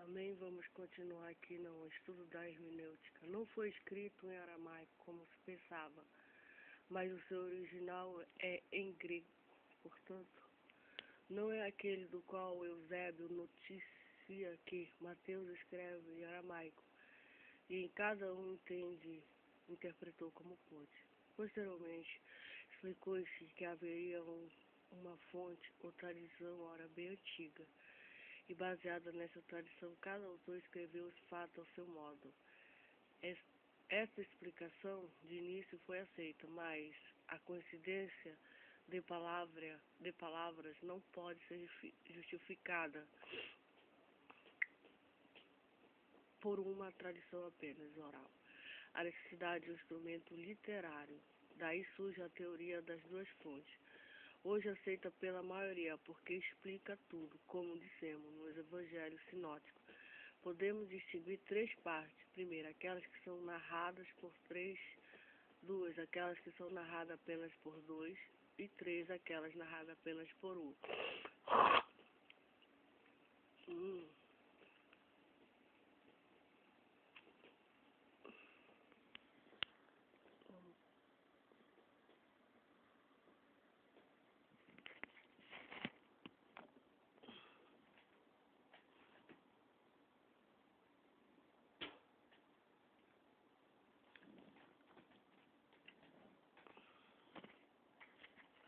Amém? Vamos continuar aqui no estudo da hermenêutica. Não foi escrito em aramaico, como se pensava, mas o seu original é em grego. Portanto, não é aquele do qual Eusébio noticia que Mateus escreve em aramaico, e cada um interpretou como pôde. Posteriormente, explicou-se que haveria uma fonte ou tradição ora bem antiga, e baseada nessa tradição, cada autor escreveu os fatos ao seu modo. Esta explicação, de início, foi aceita, mas a coincidência de palavras não pode ser justificada por uma tradição apenas oral. A necessidade de um instrumento literário. Daí surge a teoria das duas fontes, hoje aceita pela maioria, porque explica tudo, como dissemos nos evangelhos sinóticos. Podemos distinguir três partes. Primeiro, aquelas que são narradas por três, duas, aquelas que são narradas apenas por dois, e três, aquelas narradas apenas por um.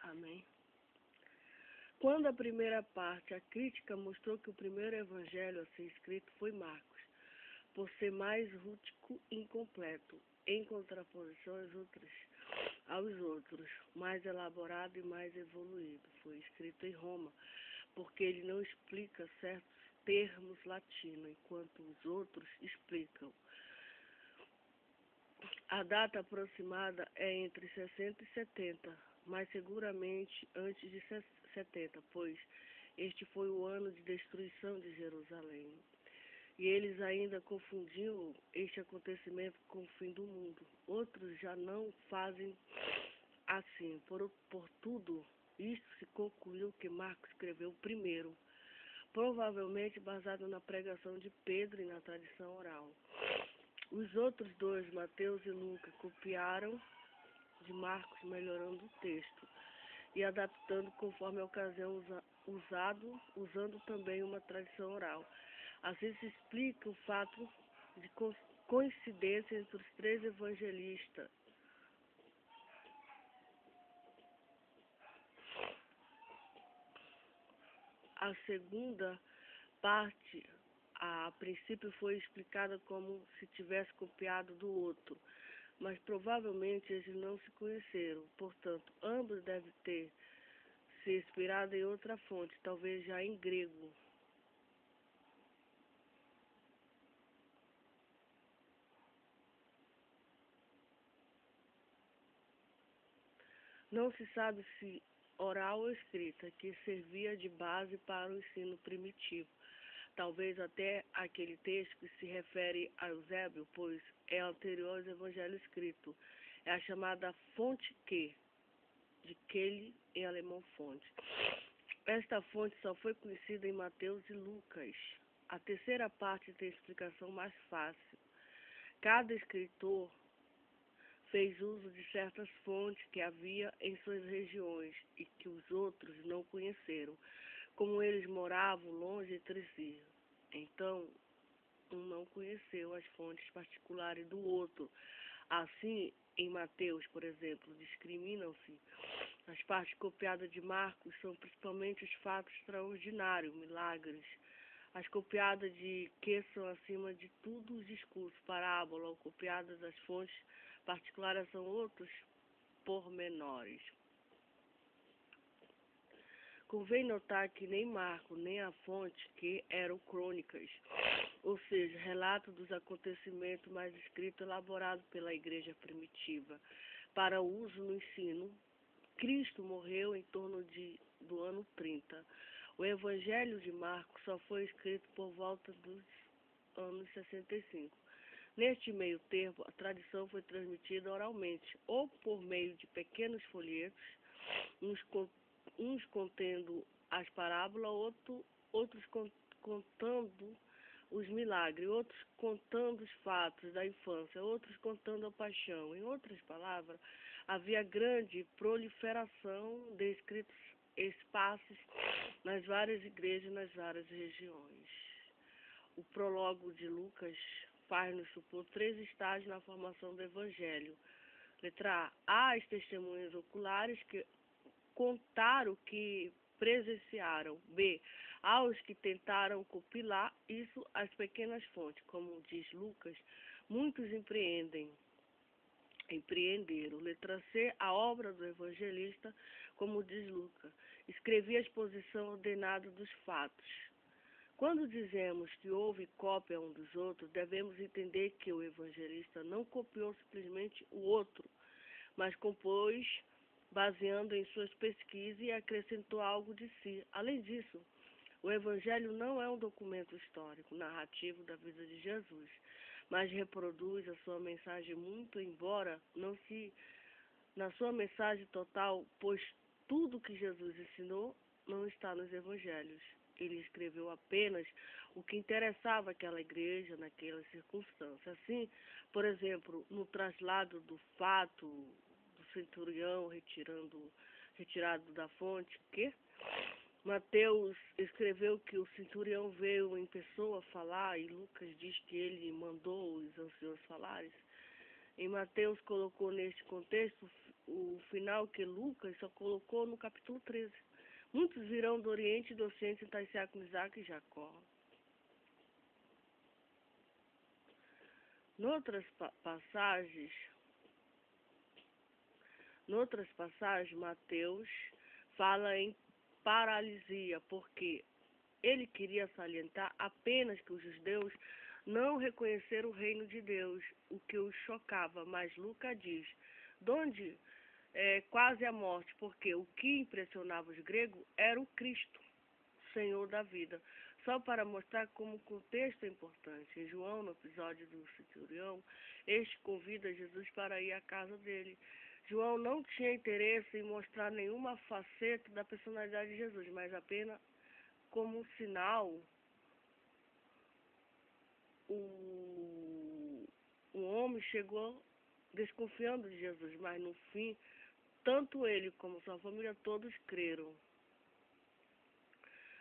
Amém. Quando a primeira parte, a crítica mostrou que o primeiro evangelho a ser escrito foi Marcos, por ser mais rústico e incompleto, em contraposição aos outros, mais elaborado e mais evoluído. Foi escrito em Roma, porque ele não explica certos termos latinos, enquanto os outros explicam. A data aproximada é entre 60 e 70, mas seguramente antes de 70, pois este foi o ano de destruição de Jerusalém. E eles ainda confundiam este acontecimento com o fim do mundo. Outros já não fazem assim. Por tudo isto se concluiu que Marcos escreveu primeiro, provavelmente baseado na pregação de Pedro e na tradição oral. Os outros dois, Mateus e Lucas, copiaram de Marcos, melhorando o texto e adaptando conforme a ocasião, usando também uma tradição oral. Assim se explica o fato de coincidência entre os três evangelistas. A segunda parte, a princípio, foi explicada como se tivesse copiado do outro, mas provavelmente eles não se conheceram. Portanto, ambos devem ter se inspirado em outra fonte, talvez já em grego. Não se sabe se oral ou escrita, que servia de base para o ensino primitivo. Talvez até aquele texto que se refere a Eusébio, pois é anterior aos evangelhos escritos. É a chamada fonte Q, de Quelle em alemão fonte. Esta fonte só foi conhecida em Mateus e Lucas. A terceira parte tem explicação mais fácil. Cada escritor fez uso de certas fontes que havia em suas regiões e que os outros não conheceram, como eles moravam longe entre si. Então, um não conheceu as fontes particulares do outro. Assim, em Mateus, por exemplo, discriminam-se. As partes copiadas de Marcos são principalmente os fatos extraordinários, milagres. As copiadas de que são, acima de tudo, os discursos, parábola, ou copiadas das fontes particulares são outros pormenores. Convém notar que nem Marcos, nem a fonte que eram crônicas, ou seja, relato dos acontecimentos mais escrito elaborado pela igreja primitiva, para uso no ensino. Cristo morreu em torno do ano 30. O Evangelho de Marcos só foi escrito por volta dos anos 65. Neste meio termo, a tradição foi transmitida oralmente, ou por meio de pequenos folhetos, uns contendo as parábolas, outros contando os milagres, outros contando os fatos da infância, outros contando a paixão. Em outras palavras, havia grande proliferação de escritos espaços nas várias igrejas, nas várias regiões. O prólogo de Lucas faz-nos supor 3 estágios na formação do Evangelho. Letra A, as testemunhas oculares que contaram o que presenciaram. B, aos que tentaram compilar isso às pequenas fontes. Como diz Lucas, muitos empreenderam. Letra C, a obra do evangelista, como diz Lucas, escrevia a exposição ordenada dos fatos. Quando dizemos que houve cópia um dos outros, devemos entender que o evangelista não copiou simplesmente o outro, mas compôs baseando em suas pesquisas e acrescentou algo de si. Além disso, o Evangelho não é um documento histórico, narrativo da vida de Jesus, mas reproduz a sua mensagem muito, embora não se na sua mensagem total, pois tudo que Jesus ensinou não está nos Evangelhos. Ele escreveu apenas o que interessava àquela igreja naquela circunstância. Assim, por exemplo, no traslado do fato do centurião retirado da fonte, que Mateus escreveu que o centurião veio em pessoa falar e Lucas diz que ele mandou os anciãos falarem. Em Mateus colocou neste contexto o final que Lucas só colocou no capítulo 13. Muitos virão do Oriente e do Ocidente sentar-se com Isaac e Jacó. Noutras passagens, Mateus fala em paralisia, porque ele queria salientar apenas que os judeus não reconheceram o reino de Deus, o que os chocava. Mas Lucas diz, donde quase a morte, porque o que impressionava os gregos era o Cristo, Senhor da vida. Só para mostrar como o contexto é importante. Em João, no episódio do centurião, este convida Jesus para ir à casa dele. João não tinha interesse em mostrar nenhuma faceta da personalidade de Jesus, mas apenas como um sinal, o homem chegou desconfiando de Jesus, mas no fim, tanto ele como sua família todos creram.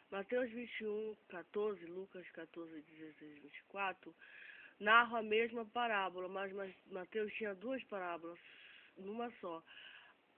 Mateus 21, 14, Lucas 14, 16, 24, narram a mesma parábola, mas Mateus tinha 2 parábolas, numa só.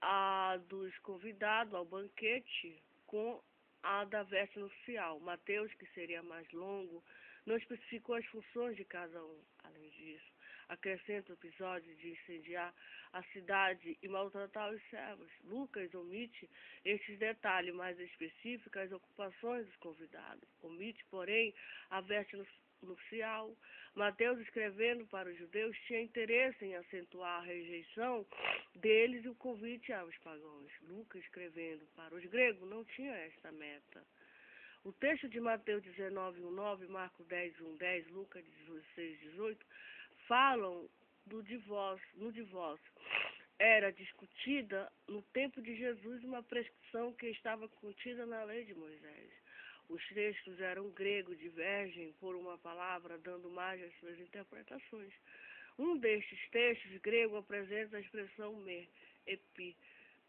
A dos convidados ao banquete com a da veste nupcial. Mateus, que seria mais longo, não especificou as funções de cada um. Além disso, acrescenta o episódio de incendiar a cidade e maltratar os servos. Lucas omite estes detalhes mais específicos, as ocupações dos convidados. Omite, porém, a veste nupcial. Mateus, escrevendo para os judeus, tinha interesse em acentuar a rejeição deles e o convite aos pagãos. Lucas, escrevendo para os gregos, não tinha esta meta. O texto de Mateus 19, 1,9, Marcos 10, 1,10, Lucas 16, 18, falam no divórcio. Era discutida no tempo de Jesus uma prescrição que estava contida na lei de Moisés. Os textos eram grego, divergem por uma palavra, dando margem às suas interpretações. Um destes textos grego apresenta a expressão me, epi,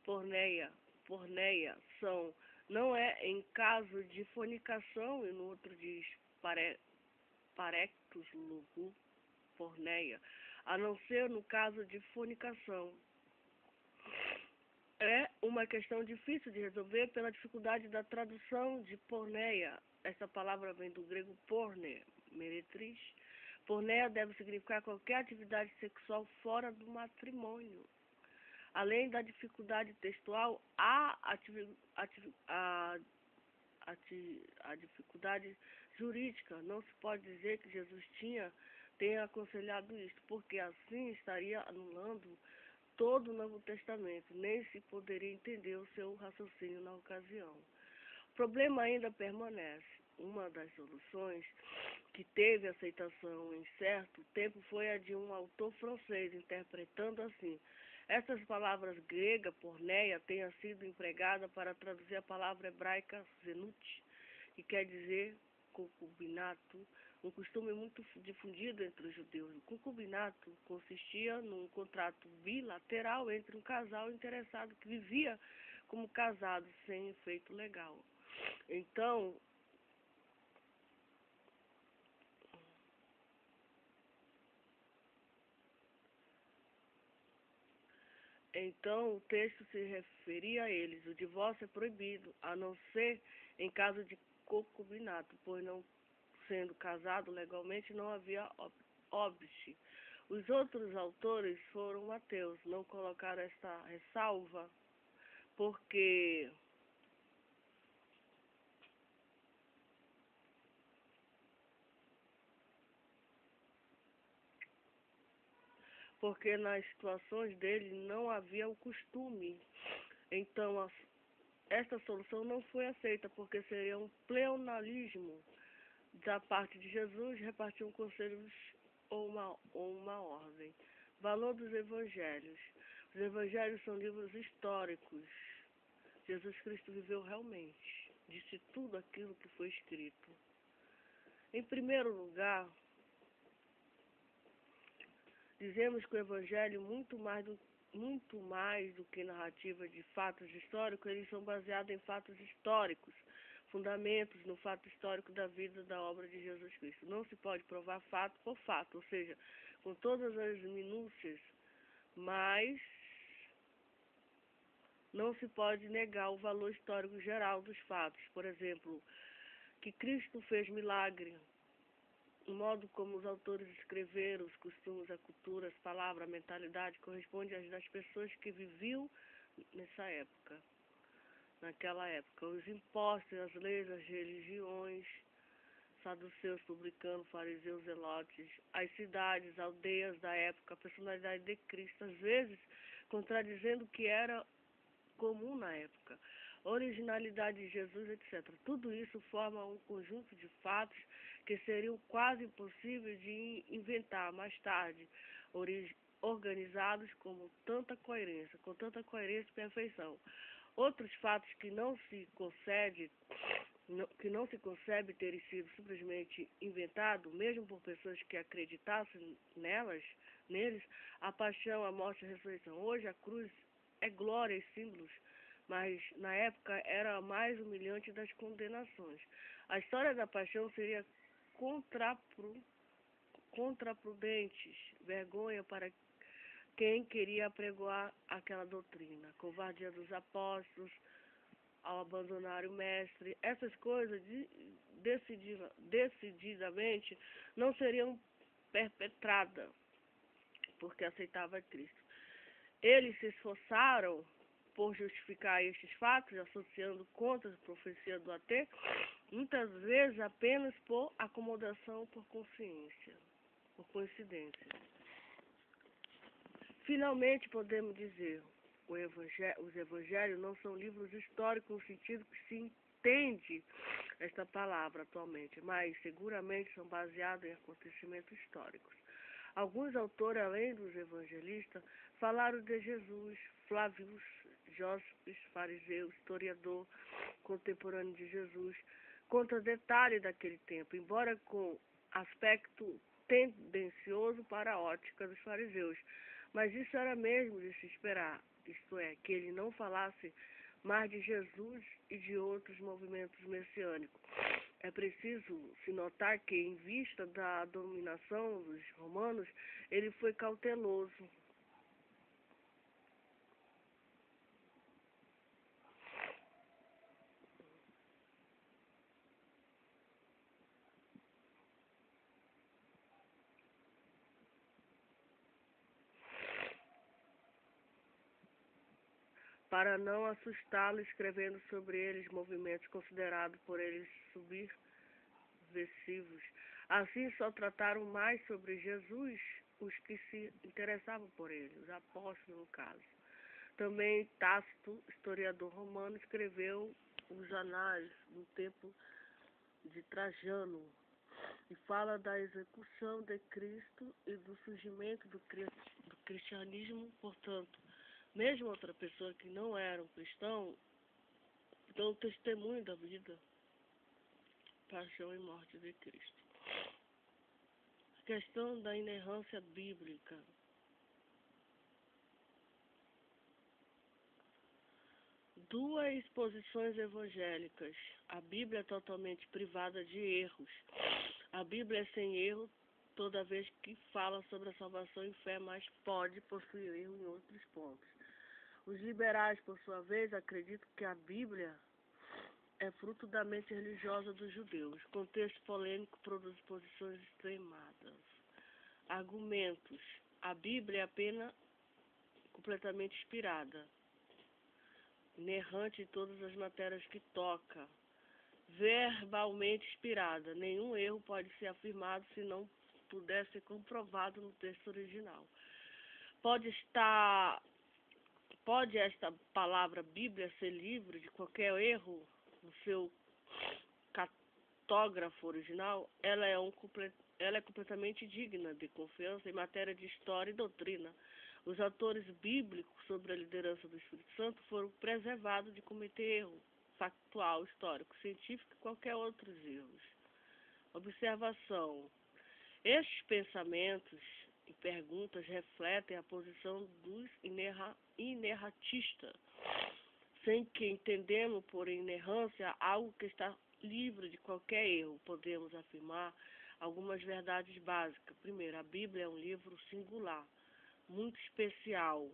porneia, são, não é em caso de fornicação, e no outro diz parectus, lugu, porneia, a não ser no caso de fornicação. É uma questão difícil de resolver pela dificuldade da tradução de porneia. Essa palavra vem do grego porne, meretriz. Porneia deve significar qualquer atividade sexual fora do matrimônio. Além da dificuldade textual, há a dificuldade jurídica. Não se pode dizer que Jesus tenha aconselhado isto, porque assim estaria anulando todo o Novo Testamento, nem se poderia entender o seu raciocínio na ocasião. O problema ainda permanece. Uma das soluções que teve aceitação em certo tempo foi a de um autor francês, interpretando assim: essas palavras gregas, porneia, tenha sido empregada para traduzir a palavra hebraica zenut, que quer dizer concubinato, um costume muito difundido entre os judeus. O concubinato consistia num contrato bilateral entre um casal interessado que vivia como casado sem efeito legal. Então, o texto se referia a eles. O divórcio é proibido, a não ser em caso de concubinato, pois não sendo casado legalmente não havia óbice. Os outros autores foram ateus, não colocaram esta ressalva, porque nas situações dele não havia o costume. Então, esta solução não foi aceita, porque seria um pleonalismo da parte de Jesus repartir um conselho ou uma ordem. Valor dos evangelhos. Os evangelhos são livros históricos. Jesus Cristo viveu realmente, disse tudo aquilo que foi escrito. Em primeiro lugar, dizemos que o evangelho, muito mais do que narrativa de fatos históricos, eles são baseados em fatos históricos, fundamentos no fato histórico da vida da obra de Jesus Cristo. Não se pode provar fato por fato, ou seja, com todas as minúcias, mas não se pode negar o valor histórico geral dos fatos. Por exemplo, que Cristo fez milagre, o modo como os autores escreveram, os costumes, a cultura, as palavras, a mentalidade, corresponde às das pessoas que viviam nessa época, naquela época. Os impostos, as leis, as religiões, saduceus, publicanos, fariseus, zelotes, as cidades, aldeias da época, a personalidade de Cristo, às vezes contradizendo o que era comum na época, originalidade de Jesus, etc. Tudo isso forma um conjunto de fatos que seriam quase impossíveis de inventar mais tarde, organizados com tanta coerência e perfeição. Outros fatos que não se concebe terem sido simplesmente inventados, mesmo por pessoas que acreditassem neles, a paixão, a morte e a ressurreição. Hoje a cruz é glória e símbolos, mas na época era a mais humilhante das condenações. A história da paixão seria contraprudentes, vergonha para quem queria apregoar aquela doutrina, covardia dos apóstolos ao abandonar o mestre. Essas coisas decididamente não seriam perpetradas porque aceitava Cristo. Eles se esforçaram por justificar estes fatos, associando contra a profecia do AT, muitas vezes apenas por acomodação, por consciência, por coincidência. Finalmente, podemos dizer, os evangelhos não são livros históricos no sentido que se entende esta palavra atualmente, mas seguramente são baseados em acontecimentos históricos. Alguns autores, além dos evangelistas, falaram de Jesus, Flávio Jósepes, fariseu, historiador contemporâneo de Jesus, conta detalhes daquele tempo, embora com aspecto tendencioso para a ótica dos fariseus. Mas isso era mesmo de se esperar, isto é, que ele não falasse mais de Jesus e de outros movimentos messiânicos. É preciso se notar que, em vista da dominação dos romanos, ele foi cauteloso. Para não assustá-lo, escrevendo sobre eles movimentos considerados por eles subversivos. Assim, só trataram mais sobre Jesus os que se interessavam por ele, os apóstolos, no caso. Também Tácito, historiador romano, escreveu os anais no tempo de Trajano e fala da execução de Cristo e do surgimento do cristianismo. Portanto, mesmo outra pessoa que não era um cristão, deu testemunho da vida, paixão e morte de Cristo. Questão da inerrância bíblica. Duas posições evangélicas. A Bíblia é totalmente privada de erros. A Bíblia é sem erro toda vez que fala sobre a salvação e fé, mas pode possuir erro em outros pontos. Os liberais, por sua vez, acreditam que a Bíblia é fruto da mente religiosa dos judeus. Contexto polêmico produz posições extremadas. Argumentos. A Bíblia é apenas completamente inspirada, inerrante em todas as matérias que toca, verbalmente inspirada. Nenhum erro pode ser afirmado se não puder ser comprovado no texto original. Pode esta palavra Bíblia ser livre de qualquer erro no seu cartógrafo original? Ela é completamente digna de confiança em matéria de história e doutrina. Os autores bíblicos sobre a liderança do Espírito Santo foram preservados de cometer erro factual, histórico, científico e qualquer outros erros. Observação. Estes pensamentos e perguntas refletem a posição dos inerratistas, sem que entendemos por inerrância algo que está livre de qualquer erro. Podemos afirmar algumas verdades básicas. Primeiro, a Bíblia é um livro singular, muito especial.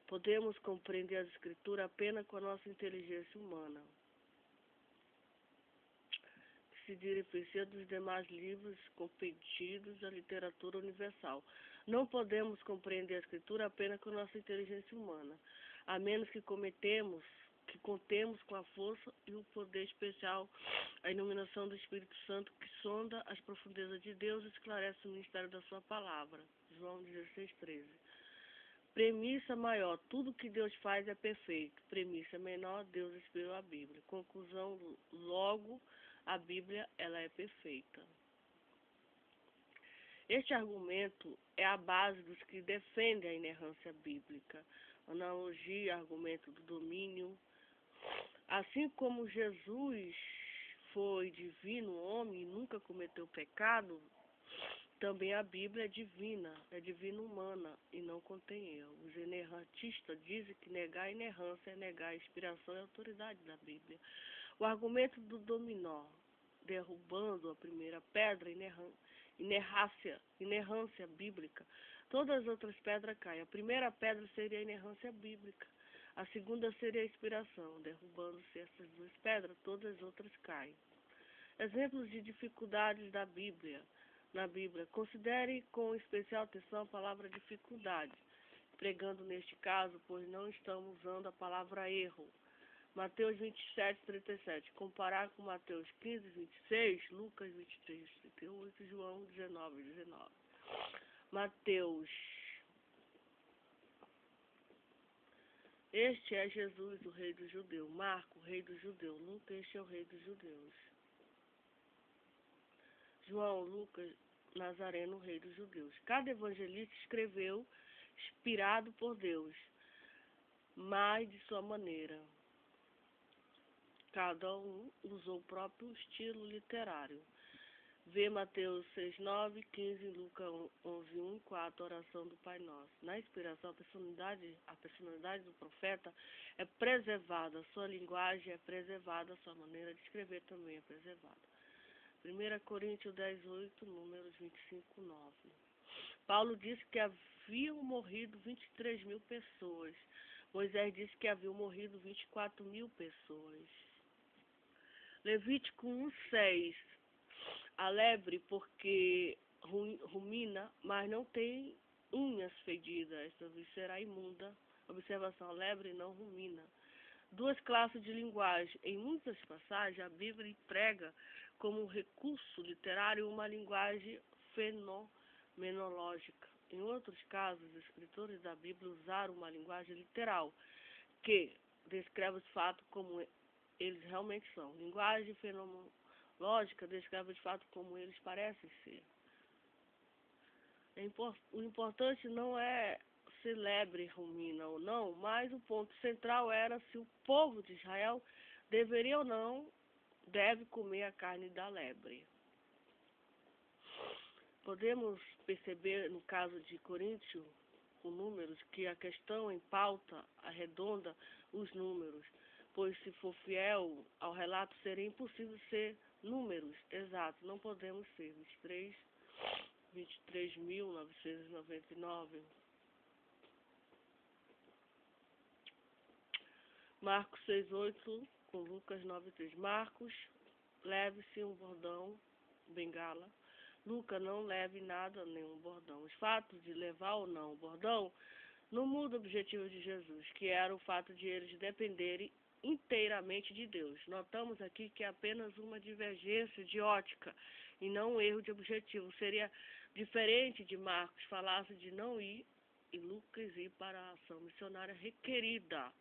Podemos compreender as Escrituras apenas com a nossa inteligência humana, que se diferencia dos demais livros competidos da literatura universal. Não podemos compreender a Escritura apenas com a nossa inteligência humana, a menos que contemos com a força e o poder especial, a iluminação do Espírito Santo que sonda as profundezas de Deus e esclarece o mistério da sua palavra. João 16:13. Premissa maior, tudo que Deus faz é perfeito. Premissa menor, Deus inspirou a Bíblia. Conclusão, logo, a Bíblia ela é perfeita. Este argumento é a base dos que defendem a inerrância bíblica. Analogia, argumento do domínio. Assim como Jesus foi divino homem e nunca cometeu pecado, também a Bíblia é divina humana e não contém erro. Os inerrantistas dizem que negar a inerrância é negar a inspiração e a autoridade da Bíblia. O argumento do dominó, derrubando a primeira pedra, inerrância bíblica. Todas as outras pedras caem. A primeira pedra seria a inerrância bíblica. A segunda seria a inspiração. Derrubando-se essas duas pedras, todas as outras caem. Exemplos de dificuldades da Bíblia. Na Bíblia, considere com especial atenção a palavra dificuldade, pregando neste caso, pois não estamos usando a palavra erro. Mateus 27:37. Comparar com Mateus 15:26, Lucas 23:38, João 19:19. Mateus. Este é Jesus, o rei dos judeus. Marco, o rei dos judeus. Lucas, este é o rei dos judeus. João, Lucas, Nazareno, o rei dos judeus. Cada evangelista escreveu inspirado por Deus, mas de sua maneira. Cada um usou o próprio estilo literário. Vê Mateus 6:9, 15, Lucas 11:1 e 4, oração do Pai Nosso. Na inspiração, a personalidade do profeta é preservada, sua linguagem é preservada, sua maneira de escrever também é preservada. 1 Coríntios 10:8, Números 25:9. Paulo disse que haviam morrido 23.000 pessoas. Moisés disse que haviam morrido 24.000 pessoas. Levítico 1:6. A lebre, porque rumina, mas não tem unhas fedidas, esta será imunda. Observação, a lebre não rumina. Duas classes de linguagem. Em muitas passagens, a Bíblia emprega como recurso literário uma linguagem fenomenológica. Em outros casos, os escritores da Bíblia usaram uma linguagem literal, que descreve os fatos como eles realmente são. Linguagem fenomenológica descreve os fatos como eles parecem ser. O importante não é se lebre rumina ou não, mas o ponto central era se o povo de Israel deveria ou não deve comer a carne da lebre. Podemos perceber, no caso de Coríntios, com números, que a questão em pauta arredonda os números, pois se for fiel ao relato, seria impossível ser números exatos. Não podemos ser 23.999. Marcos 6:8 com Lucas 9:3. Marcos, leve-se um bordão, bengala. Lucas, não leve nada, nenhum bordão. Os fatos de levar ou não o bordão não muda o objetivo de Jesus, que era o fato de eles dependerem inteiramente de Deus. Notamos aqui que é apenas uma divergência de ótica e não um erro de objetivo. Seria diferente de Marcos falasse de não ir e Lucas ir para a ação missionária requerida.